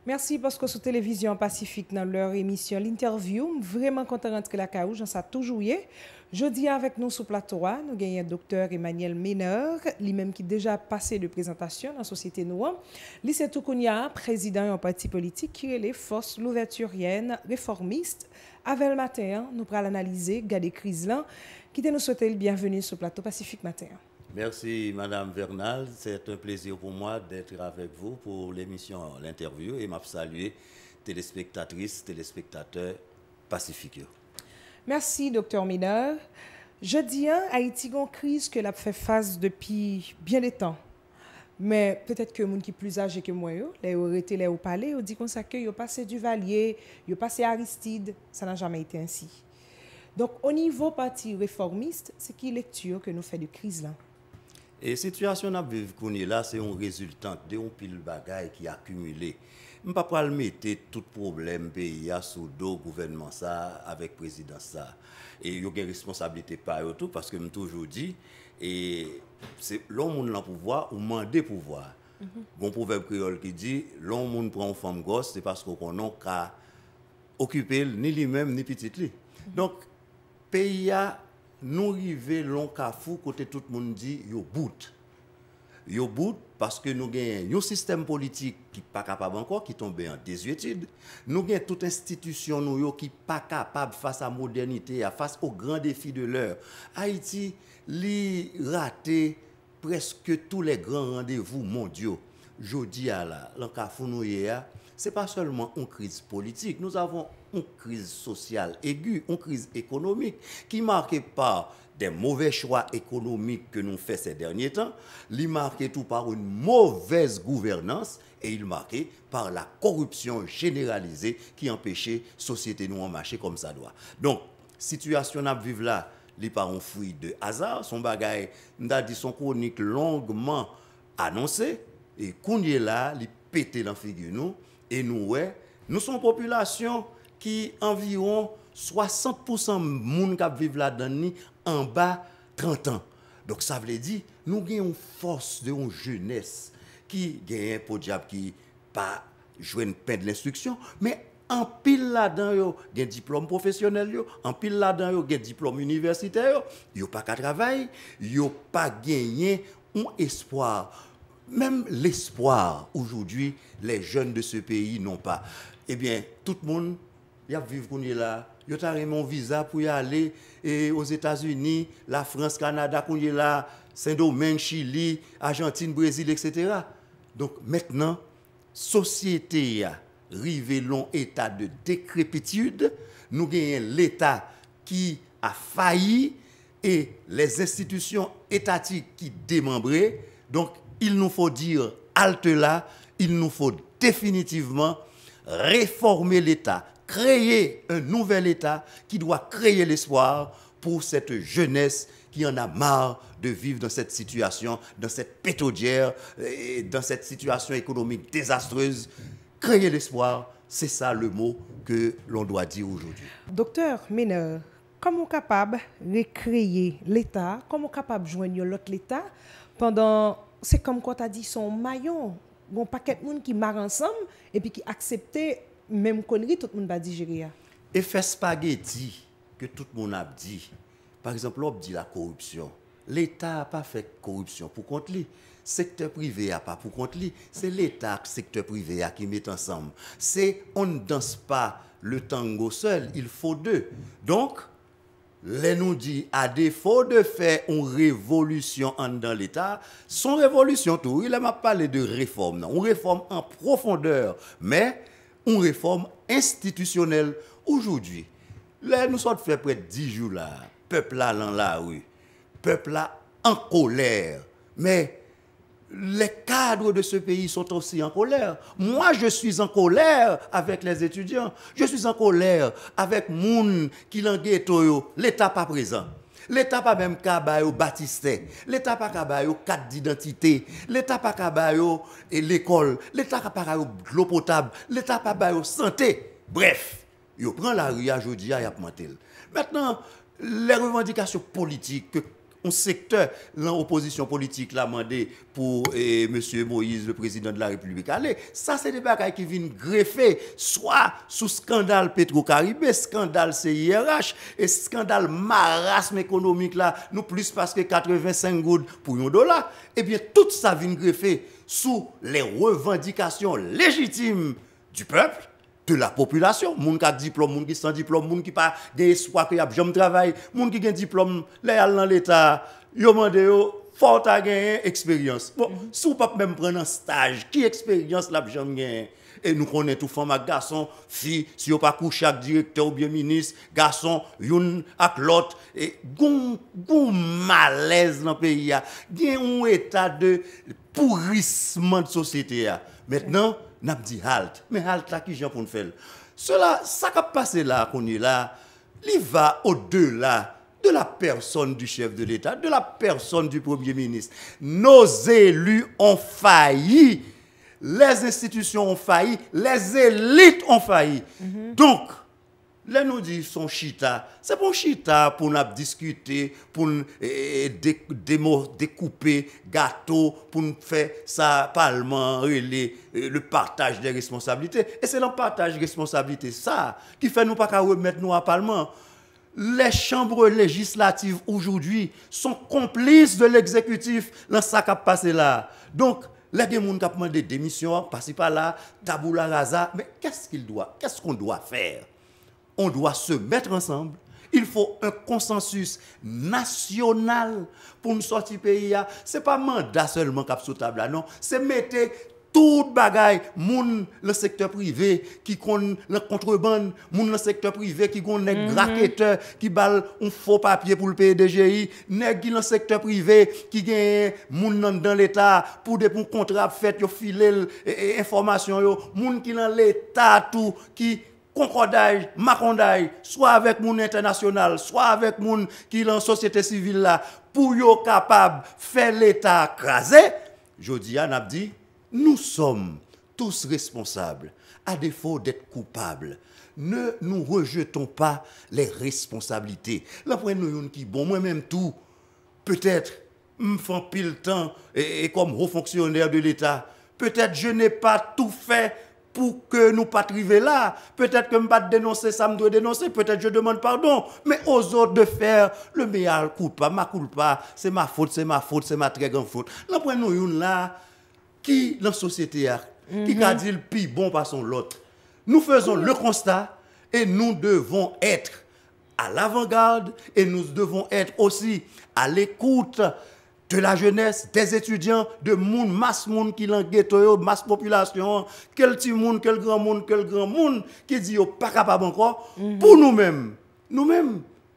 Merci parce que sur Télévision Pacifique, dans leur émission L'Interview, vraiment content de rentrer la caouche, j'en sais toujours hier. Jeudi avec nous sur plateau, nous avons le docteur Emmanuel Meneur, lui-même qui déjà passé de présentation dans la société noire. Lycée Toukounia, président d'un parti politique qui est les forces l'ouverturienne réformiste. Avec le matin, nous pourrons l'analyser, garder crise là, qui nous souhaiter le bienvenue sur plateau Pacifique matin. Merci Madame Vernal, c'est un plaisir pour moi d'être avec vous pour l'émission L'Interview et m'a saluer téléspectatrices, téléspectateurs pacifiques. Merci docteur Meneur. Jeudi, Haïti a une crise que l'a fait face depuis bien des temps. Mais peut-être que les gens qui sont plus âgés que moi, les ont été là au palais, ils dit comme ça que ils ont passé du Valier, ils ont passé Aristide, ça n'a jamais été ainsi. Donc au niveau parti réformiste, c'est qui lecture que nous fait de crise là? Et la situation que nous vivons là, c'est un résultat de un pile bagaille qui a accumulé. Je ne peux pas mettre tout problème pays sous le gouvernement ça avec le président ça. Et il y a une responsabilité par tout parce que je toujours dit et c'est l'homme dans le pouvoir ou demander pouvoir. Bon proverbe créole qui dit l'homme prend une femme gosse c'est parce qu'on n'a qu'à occuper ni lui-même ni petit lui. Donc pays a nous arrivons long cafou côté tout le monde dit yo bout. Yo bout parce que nous avons un système politique qui n'est pas capable encore, qui tombe en désuétude. Nous avons toute institution qui n'est pas capable face à la modernité, face aux grands défis de l'heure. Haïti, li raté presque tous les grands rendez-vous mondiaux. Jodi à la, ce n'est pas seulement une crise politique, nous avons une crise sociale aiguë, une crise économique qui est marquée par des mauvais choix économiques que nous faisons ces derniers temps, il est marqué tout par une mauvaise gouvernance et il est marqué par la corruption généralisée qui empêchait la société nous en marcher comme ça doit. Donc, situation à vivre là, il n'est pas un fruit de hasard, son bagage, nous dit son chronique longuement annoncé et qu'on est là, il pété dans la figure nous et nous sommes une population qui environ 60% de monde qui vivent là-dedans en bas 30 ans. Donc ça veut dire nous avons une force de une jeunesse qui gagne pour diable qui pas jouer une peine de l'instruction mais en pile là-dedans yo gen diplôme professionnel yo en pile là-dedans yo gen diplôme universitaire yo pas qu'à travailler yo pas gagné un espoir. Même l'espoir aujourd'hui les jeunes de ce pays n'ont pas. Eh bien tout le monde y a vivre qu'on est là. Yo ta mon visa pour y aller aux États-Unis, la France, Canada, qu'on est là, Saint-Domingue, Chili, Argentine, Brésil, etc. Donc maintenant, société a rivé long état de décrépitude, nous gagnons l'État qui a failli et les institutions étatiques qui démembrées. Donc il nous faut dire halte là, il nous faut définitivement réformer l'État, créer un nouvel État qui doit créer l'espoir pour cette jeunesse qui en a marre de vivre dans cette situation, dans cette pétaudière, dans cette situation économique désastreuse. Créer l'espoir, c'est ça le mot que l'on doit dire aujourd'hui. Docteur Meneur, comment capable de recréer l'État, comment capable de joindre l'autre l'État pendant, c'est comme quand tu as dit, son maillon, un paquet de monde qui marre ensemble et puis qui accepte même connerie, tout le monde va digérer. Effet spaghetti que tout le monde a dit. Par exemple, on dit la corruption. L'État n'a pas fait corruption pour contre lui. Secteur privé n'a pas pour contre lui. C'est l'État et le secteur privé qui met ensemble. On ne danse pas le tango seul, il faut deux. Donc, les nous dit, à défaut de faire une révolution dans l'État, son révolution, tout, il m'a parlé de réforme. Non, une réforme en profondeur, mais une réforme institutionnelle. Aujourd'hui, là, nous sommes fait près de 10 jours là, peuple là dans la rue, peuple là en colère. Mais les cadres de ce pays sont aussi en colère. Moi, je suis en colère avec les étudiants. Je suis en colère avec les gens qui l'ont ghetto. L'État pas présent. L'État pas même kabayo baptisé. L'État pas kabayo carte d'identité. L'État pas kabayo l'école. L'État pas kabayo l'eau potable. L'État pas kabayo santé. Bref, yo prend la rue aujourd'hui à y a mentel. Maintenant, les revendications politiques que un secteur l'opposition politique l'a demandé pour monsieur Moïse le président de la République. Allez, ça c'est des bagages qui viennent greffer soit sous scandale Petro-Caribé, scandale CIRH et scandale marasme économique là, nous plus parce que 85 gouttes pour $1. Eh bien tout ça vient greffer sous les revendications légitimes du peuple, de la population, moun qui a diplôme, moun qui sans diplôme, moun qui pas d'espoir que y a jamais travail, moun qui a diplôme, les dans l'état, yo mande yo faut ta gagner expérience. Bon, si vous pas même prendre un stage, qui expérience la jamais gagner? Et nous connaissons tout femme ak garçon, fille, si vous pas coucher avec directeur ou bien ministre, garçon, youn ak l'autre et gon malaise dans le pays a, un état de pourrissement de société a. Maintenant n'a dit halt. Mais halt là qui j'en pour nous faire. Cela, ça qui a passé là, qu'on est là, il va au-delà de la personne du chef de l'État, de la personne du Premier ministre. Nos élus ont failli, les institutions ont failli, les élites ont failli. Donc, là nous dit son chita, c'est pour chita pour nous discuter, pour découper gâteau, pour nous faire ça parlement, le partage des responsabilités. Et c'est le partage des responsabilités ça qui fait nous pas qu'à remettre nous à parlement. Les chambres législatives aujourd'hui sont complices de l'exécutif dans ça qui a passé là. Donc les gens qui ont demandé des démissions, passer par là, taboula rasa, mais qu'est-ce qu'on doit faire? On doit se mettre ensemble. Il faut un consensus national pour nous sortir du pays. Ce n'est pas mandat seulement qui est sous table, non. C'est mettre tout bagaille, moun le secteur privé qui connaît le contrebande, moun le secteur privé qui connaît graquetteur qui balle un faux papier pour le PDGI, nèg qui le secteur privé qui gagne moun dans l'état pour des contrats fait yo filer information yo, moun qui dans l'état tout qui concordage, macondage, soit avec moun international, soit avec moun qui dans société civile là pour yo capable faire l'état craser. Jodi a n'a dit nous sommes tous responsables, à défaut d'être coupables. Ne nous rejetons pas les responsabilités. Là, pour nous qui bon, moi-même tout, peut-être, me font pile temps et comme haut fonctionnaire de l'État, peut-être je n'ai pas tout fait pour que nous pas arriver là. Peut-être que je ne pas dénoncer ça, je dois dénoncer. Peut-être je demande pardon. Mais aux autres de faire le meilleur culpa, ma culpa, c'est ma faute, c'est ma très grande faute. Là, pour nous là, qui dans la société qui a dit le plus bon par son l'autre. Nous faisons le constat et nous devons être à l'avant-garde et nous devons être aussi à l'écoute de la jeunesse, des étudiants, de moun, masse moun qui l'en ghetto, masse population, quel petit moun, quel grand moun qui dit yo pas capable encore pour nous-mêmes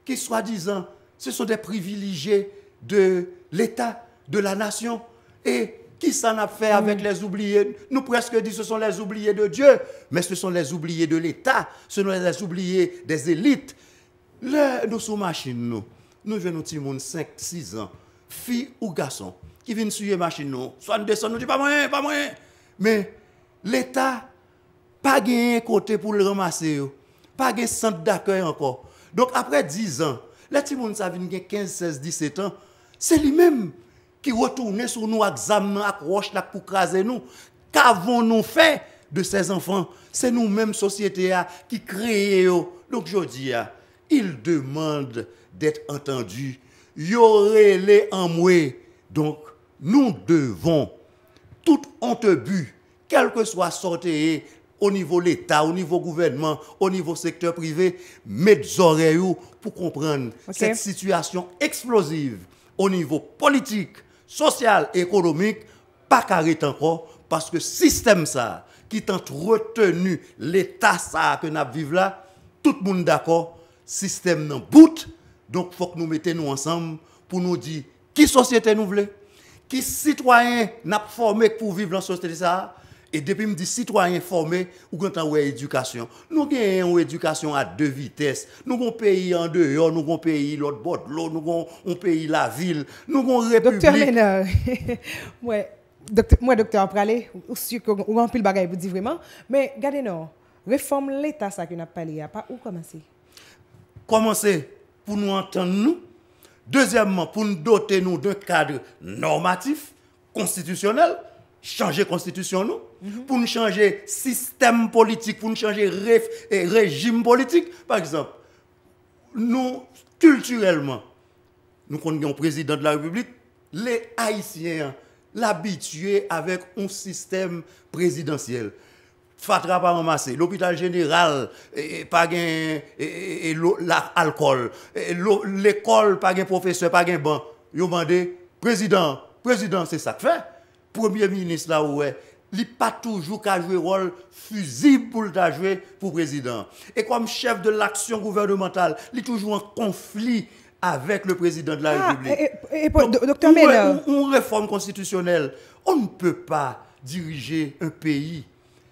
qui soi-disant ce sont des privilégiés de l'État, de la nation et qui s'en a fait avec les oubliés? Nous presque dit ce sont les oubliés de Dieu, mais ce sont les oubliés de l'État, ce sont les oubliés des élites. Nous sous machine, nous venons petit monde 5, 6 ans, filles ou garçons, qui viennent suivre machine, nous, soit nous descendons, nous disons pas moyen. Mais l'État, pas gagné côté pour le ramasser, pas gagné centre d'accueil encore. Donc après 10 ans, les petits monde ça vient 15, 16, 17 ans, c'est lui-même qui retourne sur nous, examiner, accroche là pour craser nous. Qu'avons-nous fait de ces enfants? C'est nous-mêmes, société, qui créons. Donc, je dis, ils demandent d'être entendus. Il y aurait les amoués. Donc, nous devons, tout honte but, quel que soit sorti au niveau de l'État, au niveau gouvernement, au niveau secteur privé, mettre les oreilles pour comprendre cette situation explosive au niveau politique, social et économique, pas carré encore, parce que système ça, qui t'a retenu l'état ça que nous vivons là, tout le monde d'accord, système non bout, donc il faut que nous mettions ensemble pour nous dire qui société nous voulons, qui citoyen n'a formé pour vivre dans la société ça, et depuis me dit citoyen formé ou quand on a éducation. Nous avons une éducation à deux vitesses. Nous avons un pays en dehors, nous avons un pays l'autre bord de l'eau, nous avons un pays la ville, nous avons une république. Docteur Ménard, moi docteur après aller aussi que on remplit le bagage vous dit vraiment, mais regardez non, réforme l'État ça que n'a pas parlé, pas où commencer. Commencer pour nous entendre Deuxièmement, pour nous doter nous d'un cadre normatif, constitutionnel, changer constitution nous, pour nous changer système politique, pour nous changer régime politique. Par exemple, nous, culturellement, nous connaissons un président de la République, les Haïtiens l'habitués avec un système présidentiel. Fatra pas ramasser, l'hôpital général, pas gain l'alcool, l'école, pas gain professeur, pas gain banc. Yo mandé, président, c'est ça que fait. Premier ministre là, ouais, il pas toujours qu'à jouer rôle fusible pour le jouer pour président. Et comme chef de l'action gouvernementale, il est toujours en conflit avec le président de la République. Docteur Ménard, une réforme constitutionnelle, on ne peut pas diriger un pays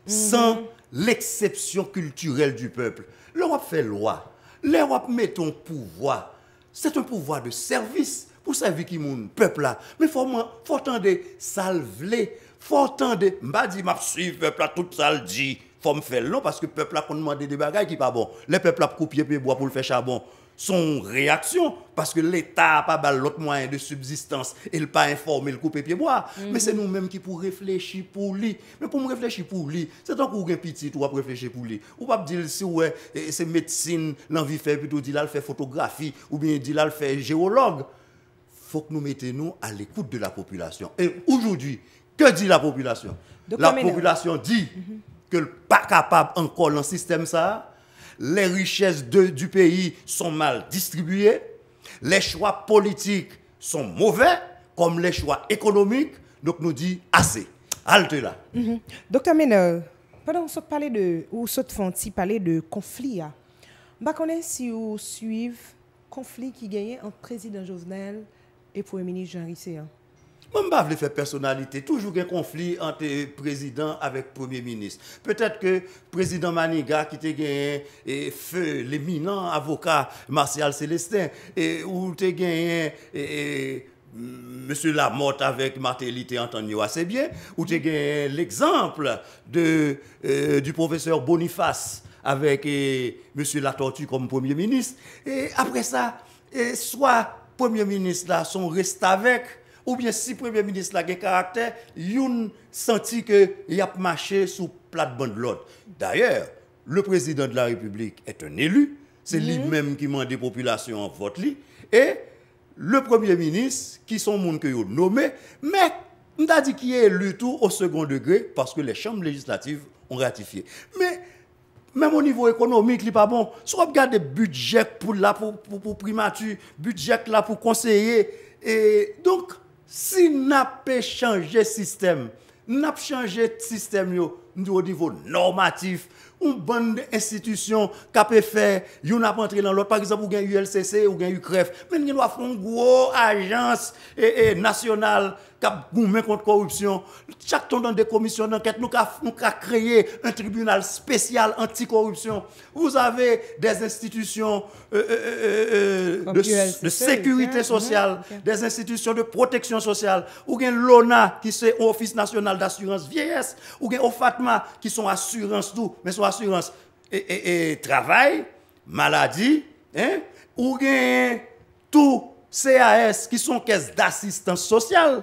sans l'exception culturelle du peuple. L'Europe fait loi. L'Europe met un pouvoir. C'est un pouvoir de service pour servir qui mon peuple là. Mais faut entendre ça le vle. Faut entendre m'a dit m'a suivre peuple là tout ça le dit. Faut me faire non parce que peuple là qu'on demande des bagages qui pas bon. Les peuple là couper pied bois pour le faire charbon. Son réaction, parce que l'État n'a pas l'autre moyen de subsistance, il n'a pas informé le couper pied bois. Mais c'est nous-mêmes qui pour réfléchir pour lui. Mais pour me réfléchir pour lui, c'est tant qu'on a un petit ou pour réfléchir pour lui. Ou pas dire si ouais, c'est médecine, l'envie fait plutôt dire là, le fait photographie, ou bien dire là, le fait géologue. Il faut que nous mettions à l'écoute de la population. Et aujourd'hui, que dit la population? La population dit que le pas capable encore dans le système ça. Les richesses du pays sont mal distribuées, les choix politiques sont mauvais, comme les choix économiques. Donc nous dit assez. Halte là. Docteur Ménard, pendant que vous parlez de, ou parler de conflit, je ne sais pas si vous suivez le conflit qui gagne entre le président Jovenel et le Premier ministre Jean Risséan. Je ne vais pas faire personnalité. Toujours un conflit entre le président et le premier ministre. Peut-être que le président Maniga, qui a gagné feu l'éminent avocat Martial Célestin, ou tu as gagné Monsieur Lamotte avec Martelly, entendu assez bien, ou tu as gagné l'exemple du professeur Boniface avec Monsieur Latortue comme premier ministre. Et après ça, soit premier ministre là sont restés avec, ou bien si le Premier ministre a un caractère, il senti qu'il a marché sous plate-bande de l'autre. D'ailleurs, le président de la République est un élu, c'est lui-même qui mande des populations en vote. Et le Premier ministre, qui sont gens que vous nommé, mais on a dit qu'il est élu tout au second degré parce que les chambres législatives ont ratifié. Mais même au niveau économique, il n'est pas bon. Si on regarde le budget pour primature, budget là pour conseiller, et donc, si nous avons changé le système, nous avons changé le système au niveau normatif, une bonne institution qui a fait, nous avons entré dans l'autre, par exemple, vous avez ULCC ou UCREF, mais nous avons fait une grosse agence nationale qui a gommé contre la corruption. Chaque temps dans des commissions d'enquête, nous avons créé un tribunal spécial anticorruption. Vous avez des institutions de sécurité sociale, des institutions de protection sociale, ou bien l'ONA qui c'est Office national d'assurance vieillesse, ou bien OFATMA qui sont assurance tout, mais sont assurance et travail, maladie, hein, ou bien tout CAS qui sont caisses d'assistance sociale,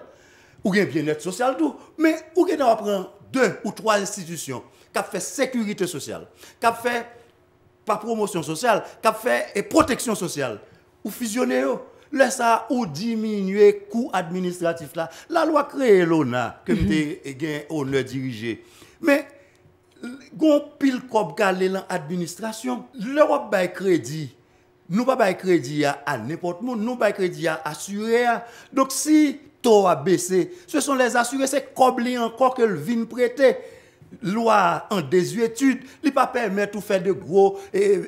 ou bien bien-être social tout, mais ou bien on prend 2 ou 3 institutions qui ont fait sécurité sociale, qui ont fait pas promotion sociale, qui ont fait protection sociale, ou fusionner laisse ça ou diminuer coût administratif là. La loi crée l'ONA que j'ai honneur diriger. Mais gon pile kob calé dans administration, l'Europe bail crédit. Nous pas bail crédit à n'importe monde, nous bail crédit à assurer. Donc si taux a baissé, ce sont les assurés, c'est cobli encore que le vin prêter. Loi en désuétude, il pas permettre de faire de gros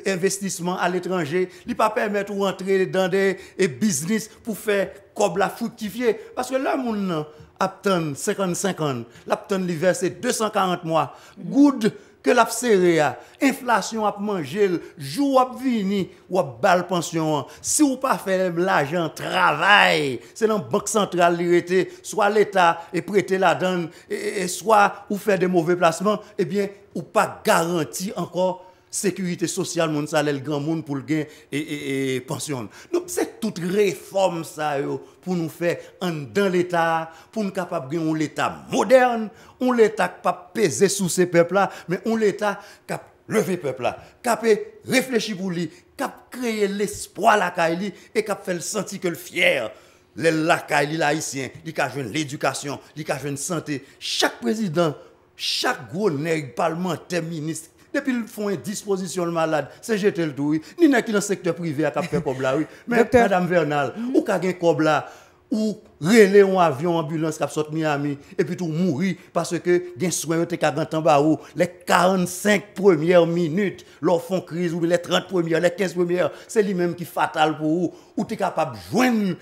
investissements à l'étranger, il pas permettre de rentrer dans des business pour faire comme la fructifier parce que là mon attend 55 ans, l'attend l'hiver c'est 240 mois. Good que la serré inflation a manger jour a vini ou a bal pension si ou pas faire l'argent travail c'est dans banque centrale l'irrité soit l'état et prêter la donne et soit ou faire des mauvais placements et bien ou pas garanti encore sécurité sociale, mon salaire, le grand monde pour le gain et pension. Donc, c'est toute réforme ça pour nous faire dans l'État, pour nous capables de gagner un État moderne, un État qui pas peser sous ces peuples-là, mais un État qui lever peuple là, qui réfléchir pour lui, qui créer l'espoir la Kaili et qui fait le sentir que le fier la Kaili haïtien, il a joué l'éducation, il a joué la santé. Chaque président, chaque gros nègre parlementaire ministre depuis ils font une disposition le malade, c'est jeter le tout. Ni n'a qui dans le secteur privé à faire comme là oui. Mais madame Vernal, ou qu'a gen comme là ou relais un avion ambulance qui sort Miami et puis tout mourir parce que gen soin te ka en bas ou les 45 premières minutes leur font crise ou les 30 premières les 15 premières c'est lui même qui fatal pour vous ou tu capable joindre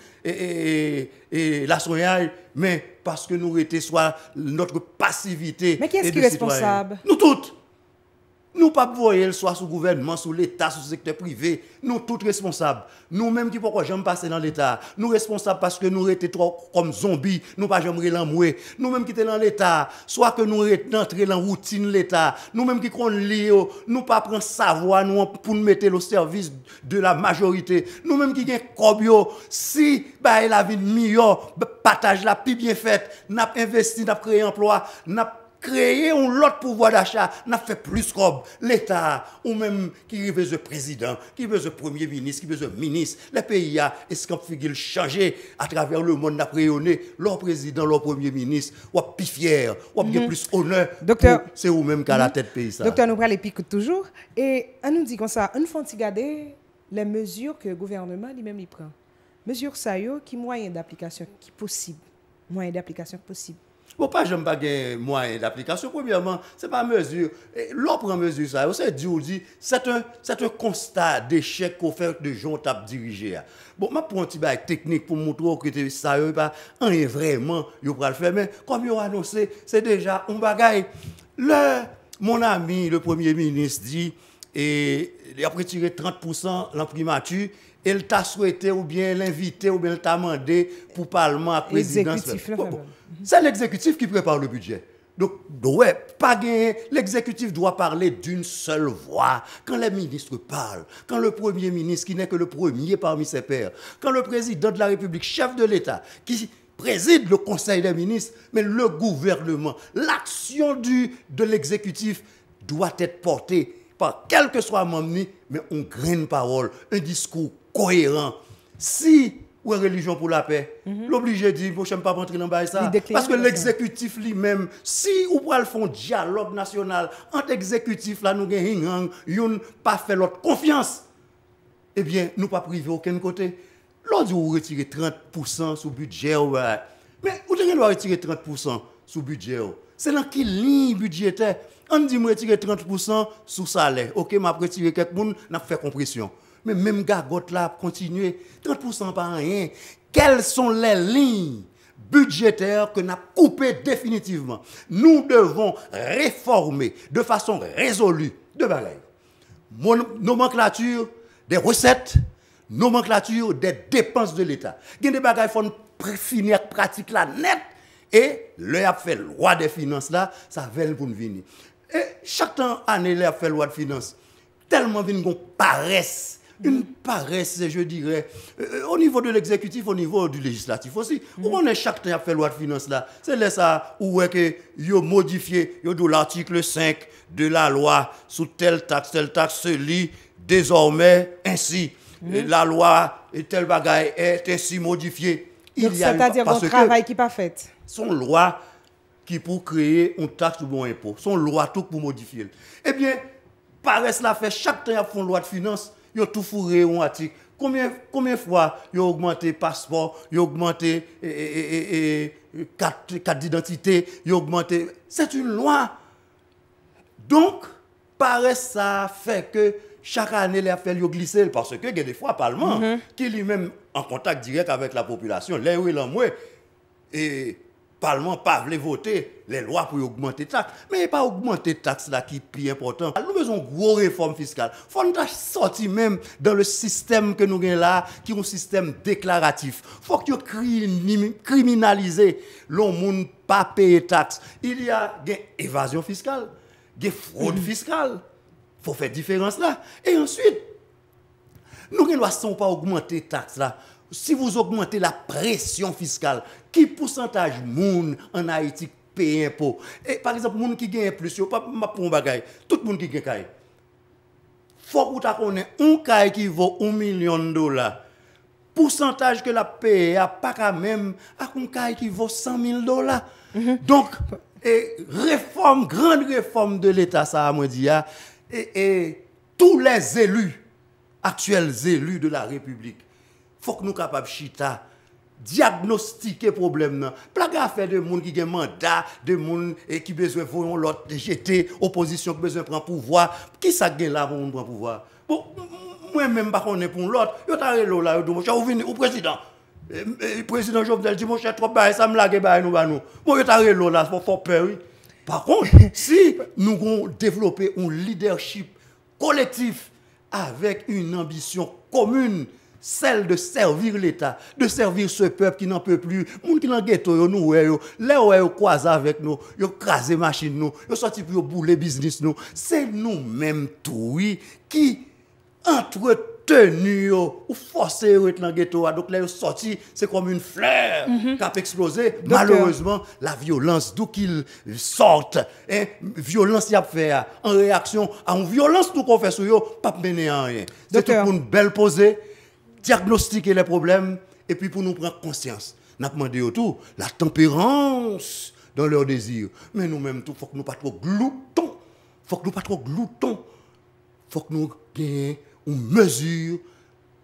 la soignage mais parce que nous était soit notre passivité. Mais qui est-ce qui est responsable? Nous toutes. Nous ne pouvons pas voyer soit sous le gouvernement, sous l'État, sous le secteur privé. Nous tous responsables. Nous-mêmes qui pourquoi jamais passer dans l'État. Nous responsables parce que nous étions trop comme zombies. Nous pas jamais l'amouer. Nous-mêmes qui étions dans l'État. Soit que nous entrés dans la routine de l'État. Nous-mêmes qui qu'on lit, nous pas prendre savoir nous pour nous mettre au service de la majorité. Nous-mêmes qui gagnons cobio. Si bah la vie meilleure, partage la plus bien faite, n'a investi, n'a créé emploi, n'a créer un autre pouvoir d'achat, n'a fait plus comme l'État, ou même qui veut le président, qui veut le premier ministre, qui veut le ministre. Les pays, est-ce qu'on peut changer à travers le monde, n'a rayonné, leur président, leur premier ministre, ou plus fier, ou bien plus honneur. Docteur, c'est vous-même qui a la tête pays ça. Docteur, nous prenons les pics toujours. Et on nous dit comme ça, on faut regarder les mesures que le gouvernement lui-même il prend. Mesures ça, qui moyen d'application qui possible. Moyen d'application possible. Bon, pas j'aime pas un moyen d'application. Premièrement, c'est pas mesure. L'autre mesure, ça, c'est un constat d'échec qu'on fait de gens qui ont dirigé. Bon, je prends un petit peu technique pour montrer que ça n'est pas vraiment, il va le faire. Mais comme il a annoncé, c'est déjà un bagage. Mon ami, le Premier ministre, dit, et il a retiré 30% l'imprimature. Il t'a souhaité ou bien l'invité ou bien il t'a demandé pour Parlement à présidence. C'est l'exécutif qui prépare le budget. Donc, ouais, pas gagner. L'exécutif doit parler d'une seule voix. Quand les ministres parlent, quand le Premier ministre, qui n'est que le premier parmi ses pairs, quand le président de la République, chef de l'État, qui préside le Conseil des ministres, mais le gouvernement, l'action de l'exécutif doit être portée par quel que soit membre, mais on graine parole, un discours cohérent. Si ou religion pour la paix, l'obligé dit, je ne peux pas rentrer dans ça. Parce que l'exécutif lui-même, si ou pour le font dialogue national, entre l'exécutif, là, nous n'avons pas fait l'autre confiance, eh bien, nous ne pas priver aucun côté. Lorsque vous retirez 30% sous budget, mais vous devez retirer 30% sous budget. C'est dans quelle ligne budgétaire? On dit, je retire 30% sous salaire. Ok, je retire quelques personnes, je fait compression. Mais même gagotte là, continuer, 30% par rien. Quelles sont les lignes budgétaires que nous avons coupées définitivement? Nous devons réformer de façon résolue deux bagages. Nomenclature des recettes, nomenclature des dépenses de l'État. Il y a des bagages qui font finir pratique là net et le a fait loi des finances là, ça veut pour nous venir. Et chaque année, il a fait loi de finances. Tellement vient qu'on paresse. Une paresse, je dirais, au niveau de l'exécutif, au niveau du législatif aussi. On est chaque temps à faire loi de finances là. C'est là ça où est que yo modifié yo de l'article 5 de la loi sous telle taxe se lit désormais ainsi. La loi et tel bagaille est ainsi modifiée. C'est-à-dire un travail qui n'est pas fait. Son loi qui pour créer une taxe ou bon impôt. Son loi tout pour modifier. Eh bien, paresse la fait chaque temps à font loi de finances. Ils ont tout fourré un article. Combien de fois ils ont augmenté le passeport, ils ont augmenté carte d'identité, ils ont augmenté. C'est une loi. Donc, paresse ça fait que chaque année, il a fait glisser. Parce que il y a des fois, le Parlement, qui lui-même en contact direct avec la population, là où il en est, et le Parlement pas voulu voter les lois pour augmenter les taxes. Mais pas augmenter les taxes là qui est plus important. Nous avons une grosse réforme fiscale. Il faut nous sortir même dans le système que nous avons là, qui est un système déclaratif. Il faut que nous criminaliser le monde pas payer taxes. Il y a une évasion fiscale, des fraudes fiscales. faut faire différence là. Et ensuite, nous ne doit pas augmenter les taxes là. Si vous augmentez la pression fiscale, qui pourcentage moun en Haïti paye impôt? Et par exemple, moun qui gagne plus, yo pas pour un bagay, tout le monde qui gagne. Faut que vous connaissez un caille qui vaut $1 million. Pourcentage que la paye a pas quand même à un caille qui vaut $100,000. Donc, réforme, grande réforme de l'État, ça a dit, et tous les élus, actuels élus de la République, faut que nous capables chita diagnostiquer problème. Pas affaire de monde qui a mandat, de monde qui besoin de l'autre jeter, opposition qui besoin de prendre pouvoir. Qui ça gagne là pour prendre pouvoir? Bon, moi-même, pas qu'on est pour l'autre. Yo t'arrête là, yo dit, mon cher, vous venez au président. Le président Jovenel dit, mon cher, trop bail, ça me lague bail nous. Bon, yo t'arrête là, faut peur. Par contre, si nous avons développé un leadership collectif avec une ambition commune, celle de servir l'État, de servir ce peuple qui n'en peut plus. Les gens qui dans ghetto, nous, les croisent avec nous, ils crasent les machines, nous, ils sortent pour bouler business. C'est nous-mêmes, tout, qui entretenu ou forcé dans le ghetto. Donc, là, ils sortent, c'est comme une fleur qui a explosé. Malheureusement, la violence, d'où qu'ils sortent, violence y a fait en réaction à une violence tout qu'on fait sur eux, pas mener à rien. C'est tout pour une belle posée. Diagnostiquer les problèmes et puis pour nous prendre conscience. Nous avons demandé autour la tempérance dans leurs désirs. Mais nous-mêmes, il faut que nous ne pas trop gloutons. Faut que nous pas trop gloutons. Faut que nous ayons une mesure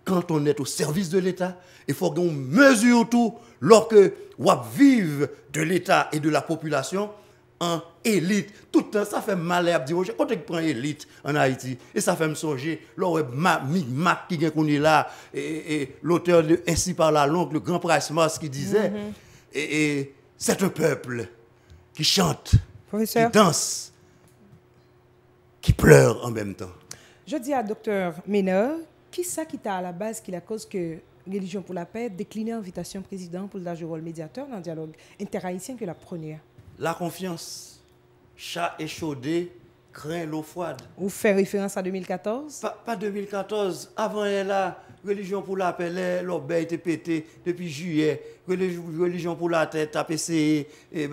quand on est au service de l'État. Il faut qu'on mesure tout lorsque on vive de l'État et de la population en élite. Tout le temps, ça fait mal à dire, quand on prend élite en Haïti, et ça fait me songer, Mac qui est là, et l'auteur de Ainsi par la langue, le grand Price Moss qui disait, et c'est un peuple qui chante, qui danse, qui pleure en même temps. Je dis à Dr Meneur, qui ça qui t'a à la base qui la cause que Religion pour la paix déclinait l'invitation président pour le rôle médiateur dans le dialogue interhaïtien que la première? La confiance, chat échaudé, craint l'eau froide. Vous faites référence à 2014? Pas 2014. Avant elle là, Religion pour la paix, l'obéi était pété depuis juillet. Religion pour la tête a essayé et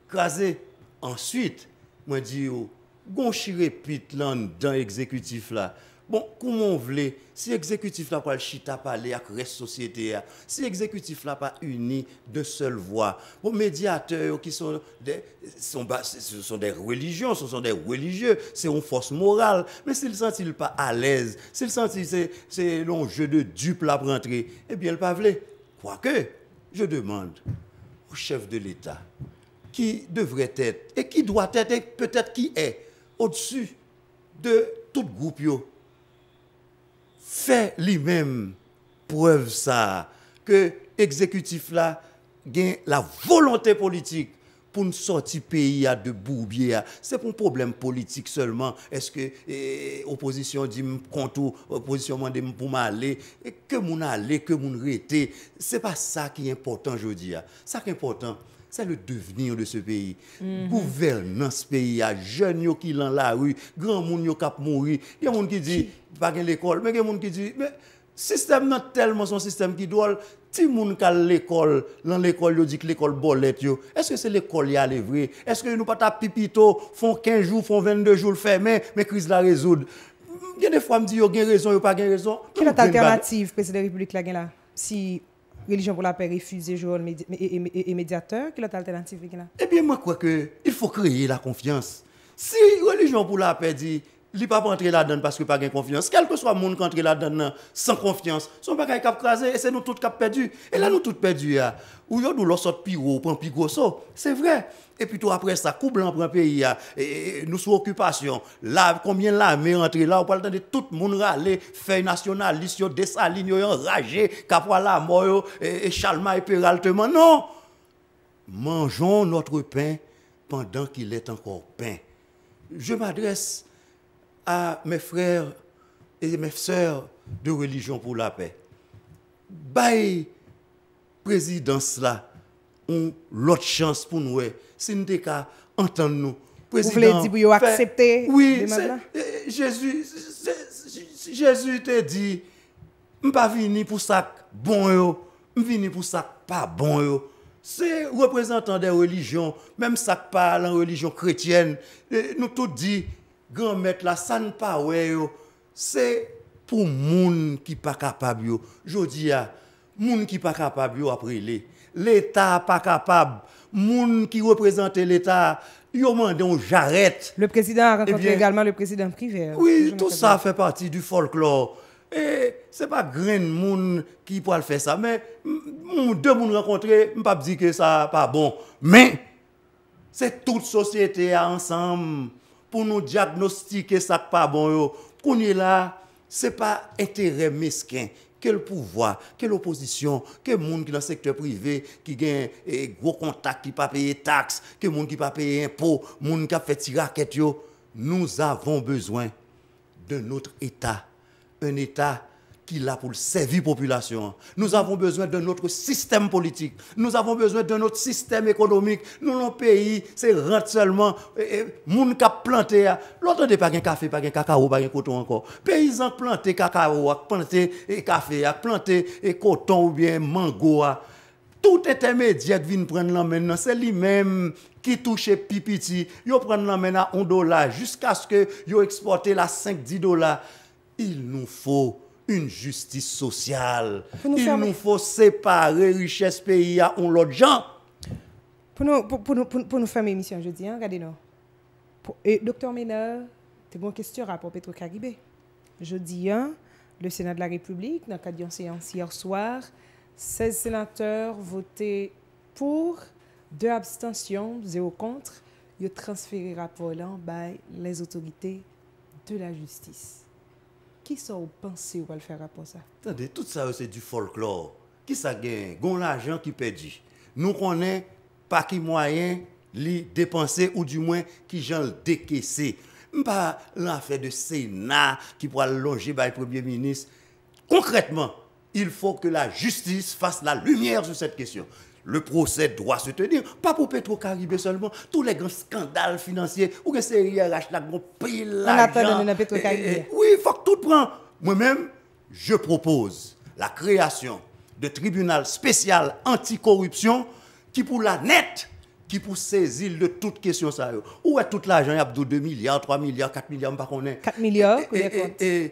crasé. Ensuite, moi dis gonchi répite là dans exécutif là. Bon, comment on veut, si l'exécutif n'a pas le chita parler avec la société, si l'exécutif n'a pas uni de seule voix, bon, médiateurs qui sont ce sont des religions, ce sont des religieux, c'est une force morale, mais s'ils ne se sentent pas à l'aise, s'ils sentent c'est l'enjeu de dupe là pour entrer, eh bien, ils ne pas veulent. Quoique, je demande au chef de l'État, qui devrait être, et qui doit être, et peut-être qui est, au-dessus de tout groupe, fait lui-même preuve ça que l'exécutif là gagne la volonté politique pour nous sortir pays de bourbier. C'est pour un problème politique seulement. Est-ce que l'opposition dit contre l'opposition demande pour m'aller et que mon aller, que mon rester, c'est pas ça qui est important aujourd'hui. Ça qui est important, c'est le devenir de ce pays. Gouvernance pays, jeunes qui dans la rue, grand monde qui cap mourir. Il y a des gens qui disent pas à l'école, mais il y a des gens qui disent mais système non tellement son système qui doit ti moun ka l'école, dans l'école yo dit que l'école bolette yo. Est-ce que c'est l'école y a le vrai? Est-ce que nous pas ta pipito font 15 jours, font 22 jours fermé, mais crise la résoudre? Il y a des fois me dit yo gen raison, yo pas gen raison. Quelle est l'alternative président de la République là gen là? Si Religion pour la paix refuse de jouer et médiateur, quelle est l'alternative là? Eh bien moi crois que il faut créer la confiance. Si Religion pour la paix dit il pas entrer là-dedans parce que pas gain confiance. Quel que soit le monde qui entre là-dedans sans confiance, son bagage cap crasé et c'est nous tous cap perdu. Et là nous tous perdus là. Ou yo nous sort piro, prend pigoso. C'est vrai. Et puis tout après ça, coup blanc prend pays et nous sous occupation. Là combien l'armée rentre là, on parle de tout le monde râler, fait nationaliste, yo Dessalines yo enragé, capra la mort et Chalma et Peraltement. Non. Mangeons notre pain pendant qu'il est encore pain. Je m'adresse à mes frères et mes sœurs de Religion pour la paix. Bail présidence là, on l'autre chance pour nous, si nous entendre nous président. Vous voulez dire pour accepter? Oui, Jésus te dit, je ne pas venir pour ça bon yo, je venir pour ça pas bon yo. C'est représentant des religions, même ça parle en religion chrétienne, nous tout dit grand maître là ça ne pas ouais yo, c'est pour moun qui pas capable yo. Jodi a moun qui pas capable yo après l'État pas capable, moun qui représente l'État yo mandon j'arrête. Le président a rencontré également le président privé. Oui, tout ça fait partie du folklore. Et c'est pas grand monde qui peut le faire ça, mais deux moun rencontrés, me pas dire que ça pas bon, mais c'est toute société ensemble pour nous diagnostiquer ça pas bon yo. Qu'on est là, c'est pas intérêt mesquin que le pouvoir, que l'opposition, que les gens qui dans le secteur privé, qui gagne gros contact, qui pas payer taxes, que les gens qui pas payer impôts, les gens qui fait tirer raquette yo. Nous avons besoin de notre État, un État qui est là pour servir la population. Nous avons besoin de notre système politique. Nous avons besoin de notre système économique. Nous, notre pays, c'est rente seulement. Moun qui a planté, l'autre n'est pas un café, pas un cacao, pas un coton encore. Paysans planté cacao, planté café, planté coton ou bien mango. Tout intermédiaire qui vient prendre la main, c'est lui-même qui touche pipiti. Yo prend la main à $1 jusqu'à ce que yo exporte la $5-10. Il nous faut une justice sociale. Il nous faut séparer richesse pays à l'autre gens. Pour nous faire une émission jeudi, regardez-nous. Docteur Méneur, tu as une question rapport Petro-Caribé. Jeudi, le Sénat de la République, dans le cadre d'une séance hier soir, 16 sénateurs votaient pour, 2 abstentions, 0 contre. Ils ont transféré le rapport là par les autorités de la justice. Qui ça vous pensez ou va le faire rapport ça? Attendez, tout ça c'est du folklore. Qui ça gagne? Gon l'argent qui perdu. Nous connaissons pas qui moyen li dépenser ou du moins qui gens le décaisser. Pas l'affaire de Sénat qui pourra longer par le Premier ministre. Concrètement, il faut que la justice fasse la lumière sur cette question. Le procès doit se tenir, pas pour Petro-Caribé seulement, tous les grands scandales financiers, ou que c'est IRH, la grande pile l'argent. Oui, il faut que tout prend. Moi-même, je propose la création de tribunal spécial anticorruption qui pour la net, qui pour saisir de toutes questions ça. Où est tout l'argent? Il y a 2 milliards, 3 milliards, 4 milliards, on ne connaît pas. 4 milliards, et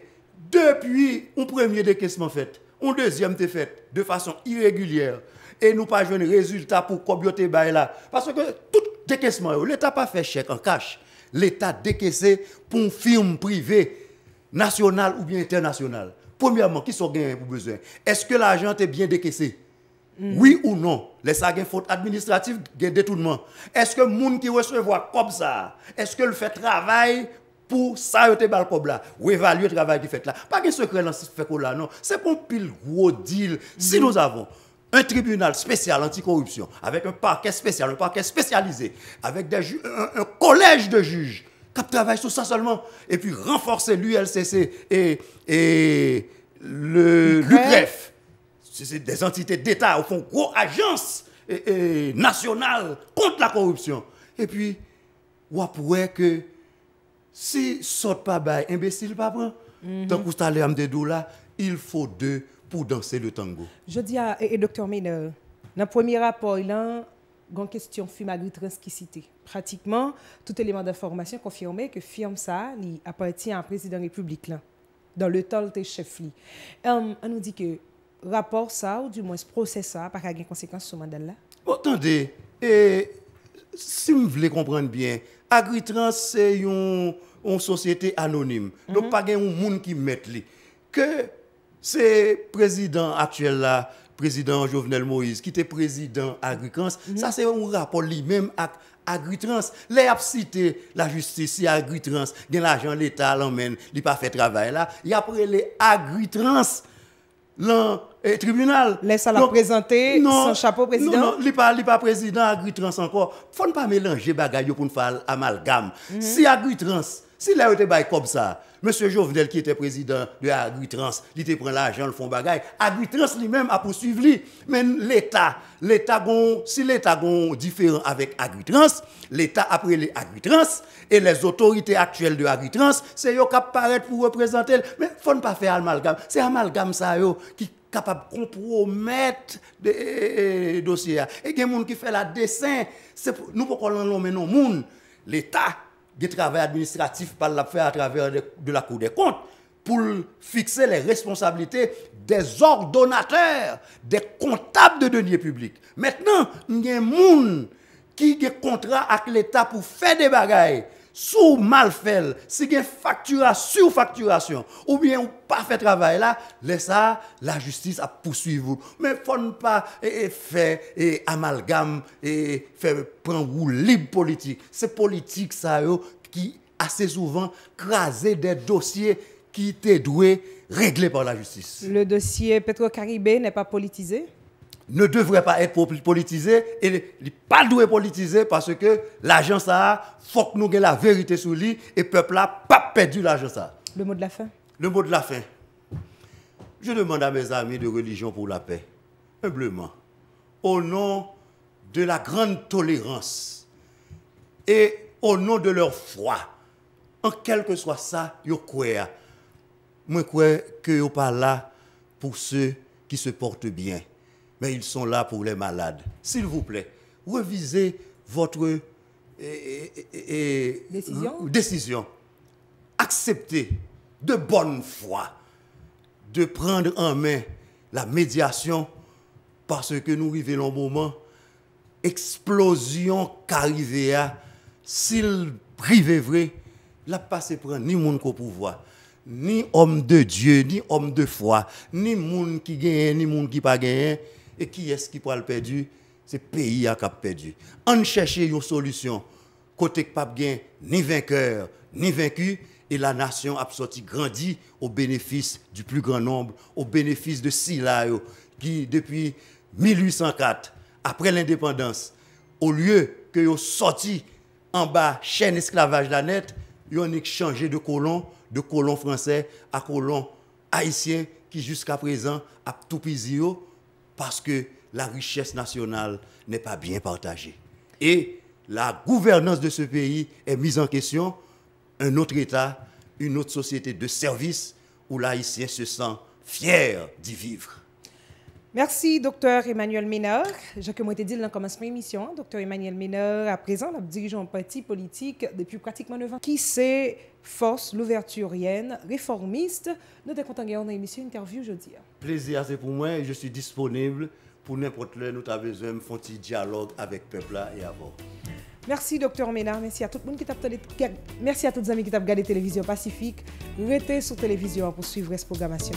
depuis un premier décaissement fait, un deuxième été fait de façon irrégulière, et nous pas joué un résultat pour comioter là. Parce que tout décaissement, l'État pas fait chèque en cash. L'État décaissé pour une firme privée, nationale ou bien internationale. Premièrement, qui sont gagnés pour besoin? Est-ce que l'argent est bien décaissé? Oui ou non? Les ça gagne faute administrative, gagne détournement. Est-ce que les gens qui recevoir comme ça, est-ce que le fait travail pour ça yote bal comme là, ou évaluer le travail qui fait là? Pas de secret dans ce fait là non, c'est pour pile gros deal. Si nous avons un tribunal spécial anticorruption, avec un parquet spécial, un parquet spécialisé, avec un collège de juges qui travaillent sur ça seulement, et puis renforcer l'ULCC et l'UGREF. C'est des entités d'État, au fond, gros agences nationales contre la corruption. Et puis, on pourrait que si saute pas bail, imbécile pas prend, tant que vous allez à $2, il faut 2 pour danser le tango. Je dis à Dr. Méneur, dans le premier rapport, il y a une question firme agritrans qui cité. Pratiquement, tout élément d'information confirmait que firme ça appartient à un président de la République là, dans le temps de chef li. On nous dit que rapport ça ou du moins ce procès ça pas de conséquences sur le mandat là. Attendez, si vous voulez comprendre bien, Agritrans c'est une société anonyme. Donc pas de monde qui met li. Que c'est président actuel là, président Jovenel Moïse qui était président Agritrans, ça c'est un rapport lui-même avec Agritrans. Les a cité la justice, si Agritrans, gen l'argent l'État l'emmène, il pas fait travail là, il a pris les Agritrans tribunal. Laisse à la présenter sans chapeau président. Non, il n'est pas président Agritrans encore. Il ne faut pas mélanger bagaille pour faire amalgame. Si Agritrans, si là, il était comme ça, M. Jovenel, qui était président de Agritrans, il était pris l'argent, le fond bagaille. Agritrans lui-même a poursuivi. Mais l'État, si l'État est différent avec Agritrans, l'État a pris les Agritrans et les autorités actuelles de Agritrans, c'est eux qui apparaissent pour représenter. Mais il ne faut pas faire amalgame. C'est amalgame ça qui capable de compromettre des dossiers. Et il y a des gens qui font la dessin. Nous ne pouvons pas l'emmener non monde. L'État, le travail administratif, par la faire à travers de la Cour des comptes pour fixer les responsabilités des ordonnateurs, des comptables de deniers publics. Maintenant, il y a des gens qui ont un contrat avec l'État pour faire des bagailles. Sous mal fait, si il y a facturation, surfacturation, ou bien ou pas fait travail là, laisse ça, la justice a poursuivi. Mais il ne faut pas faire amalgame et faire prendre roue libre politique. C'est politique ça qui assez souvent crase des dossiers qui étaient doués réglés par la justice. Le dossier Petro-Caribé n'est pas politisé? Ne devrait pas être politisé et il n'est pas doué politisé parce que l'argent ça, il faut que nous ayons la vérité sur lui et le peuple n'a pas perdu l'argent ça. Le mot de la fin? Le mot de la fin. Je demande à mes amis de Religion pour la paix, humblement, au nom de la grande tolérance et au nom de leur foi, en quel que soit ça, yo crois. Moi, crois que yo pas là pour ceux qui se portent bien. Mais ils sont là pour les malades. S'il vous plaît, revisez votre décision. Acceptez de bonne foi de prendre en main la médiation parce que nous vivons un moment explosion qu'arrive à s'il privé vrai, la passe prend ni monde qu'au pouvoir, ni homme de Dieu, ni homme de foi, ni monde qui gagne, ni monde qui pas gagne. Et qui est-ce qui pourra le perdre? C'est le pays qui a perdu. On cherche une solution. Côté que pas gain, ni vainqueur, ni vaincu. Et la nation a sorti grandi au bénéfice du plus grand nombre, au bénéfice de Sila, qui depuis 1804, après l'indépendance, au lieu que yo sorti en bas chaîne esclavage la net, ils ont changé de colon français à colon haïtien qui jusqu'à présent a tout pisé parce que la richesse nationale n'est pas bien partagée. Et la gouvernance de ce pays est mise en question. Un autre État, une autre société de service où l'Haïtien se sent fier d'y vivre. Merci, Dr Emmanuel Ménard. J'ai comme dit dans le commencement de l'émission, Dr Emmanuel Ménard, à présent, nous dirigeons un parti politique depuis pratiquement 9 ans, qui c'est Force l'Ouverturienne réformiste. Nous sommes contents de gagner une émission interview aujourd'hui. Plaisir, c'est pour moi et je suis disponible pour n'importe quel nous avons besoin de faire un dialogue avec le peuple et avant. Merci, Dr Ménard. Merci à tout le monde qui t'a Merci à tous les amis qui t'a regardé Télévision Pacifique. Restez sur Télévision pour suivre cette programmation.